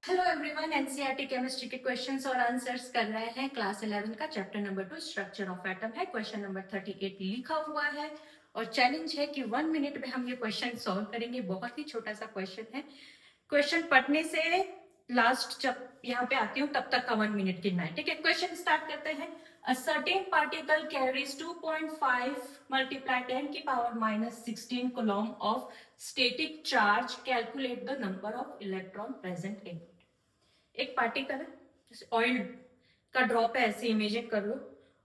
Hello everyone, NCERT chemistry के questions और answers कर रहे हैं। क्लास 11 का chapter number 2 structure of atom है। क्वेश्चन नंबर 38 लिखा हुआ है और चैलेंज है कि 1 मिनट में हम ये क्वेश्चन सॉल्व करेंगे। बहुत ही छोटा सा क्वेश्चन है। क्वेश्चन पढ़ने से लास्ट जब यहाँ पे आती हूँ तब तक का 1 मिनट गिनना है। ठीक है, क्वेश्चन स्टार्ट करते हैं। A certain particle carries 2.5 multiplied 10 की power minus 16 coulomb of static charge. Calculate the number of electron present in it. एक पार्टिकल है, जैसे ऑयल का ड्रॉप है, ऐसे इमेजिन कर लो,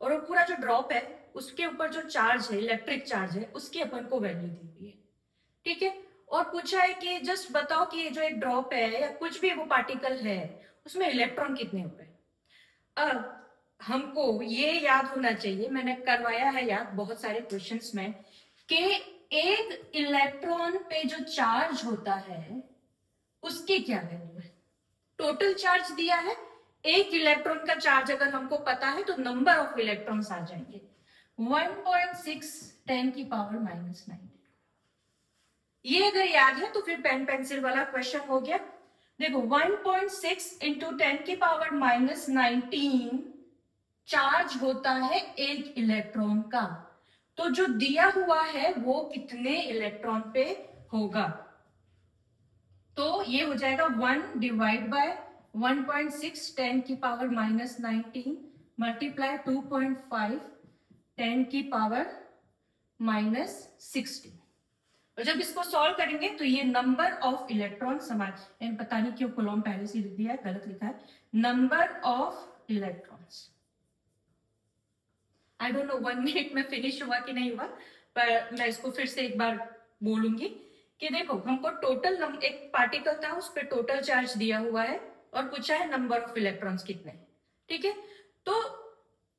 और वो पूरा जो ड्रॉप है उसके ऊपर जो चार्ज है, इलेक्ट्रिक चार्ज है, उसकी अपन को वैल्यू दी हुई है। ठीक है, और पूछा है कि जस्ट बताओ कि ये जो एक ड्रॉप है या कुछ भी वो पार्टिकल है उसमें इलेक्ट्रॉन कितने हुए। अब हमको ये याद होना चाहिए, मैंने करवाया है याद बहुत सारे क्वेश्चंस में, कि एक इलेक्ट्रॉन पे जो चार्ज होता है उसकी क्या वैल्यू है। टोटल चार्ज दिया है, एक इलेक्ट्रॉन का चार्ज अगर हमको पता है तो नंबर ऑफ इलेक्ट्रॉन्स आ जाएंगे 1.6 10 की पावर माइनस 9। ये अगर याद है तो फिर पेन पेंसिल वाला क्वेश्चन हो गया। देखो 1.6 इंटू 10 की पावर माइनस 19 चार्ज होता है एक इलेक्ट्रॉन का, तो जो दिया हुआ है वो कितने इलेक्ट्रॉन पे होगा। तो ये हो जाएगा 1 डिवाइड बाय 1.6 10 की पावर माइनस 19 मल्टीप्लाई 2.5 10 की पावर माइनस 16। और जब इसको सॉल्व करेंगे तो ये नंबर ऑफ इलेक्ट्रॉन समान, पता नहीं क्यों कूलॉम पहले से लिख दिया है, गलत लिखा है, number of electrons. I don't know 1 minute में फिनिश हुआ कि नहीं हुआ, पर मैं इसको फिर से एक बार बोलूंगी कि देखो हमको टोटल एक पार्टिकल था, उस पर टोटल चार्ज दिया हुआ है और पूछा है नंबर ऑफ इलेक्ट्रॉन्स कितने। ठीक है, तो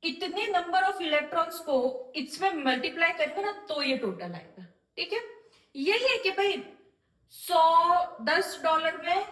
इतने नंबर ऑफ इलेक्ट्रॉन्स को इसमें मल्टीप्लाई करेंगे ना तो ये टोटल आएगा। ठीक है, यही है कि भाई 10 डॉलर में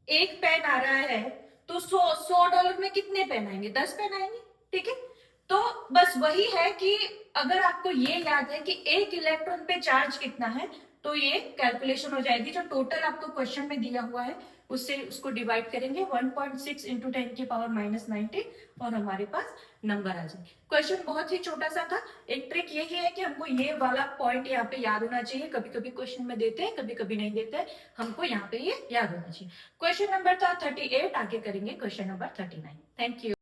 एक पेन आ रहा है तो 100 डॉलर में कितने पेन आएंगे, 10 पेन आएंगे। ठीक है, तो बस वही है कि अगर आपको ये याद है कि एक इलेक्ट्रॉन पे चार्ज कितना है तो ये कैलकुलेशन हो जाएगी। जो टोटल आपको क्वेश्चन में दिया हुआ है उससे उसको डिवाइड करेंगे 1.6 इंटू 10 की पावर माइनस 19 और हमारे पास नंबर आ जाए। क्वेश्चन बहुत ही छोटा सा था। एक ट्रिक यही है कि हमको ये वाला पॉइंट यहाँ पे याद होना चाहिए। कभी कभी क्वेश्चन में देते हैं, कभी कभी नहीं देते हैं, हमको यहाँ पे ये याद होना चाहिए। क्वेश्चन नंबर था 38, आगे करेंगे क्वेश्चन नंबर 39। Thank you.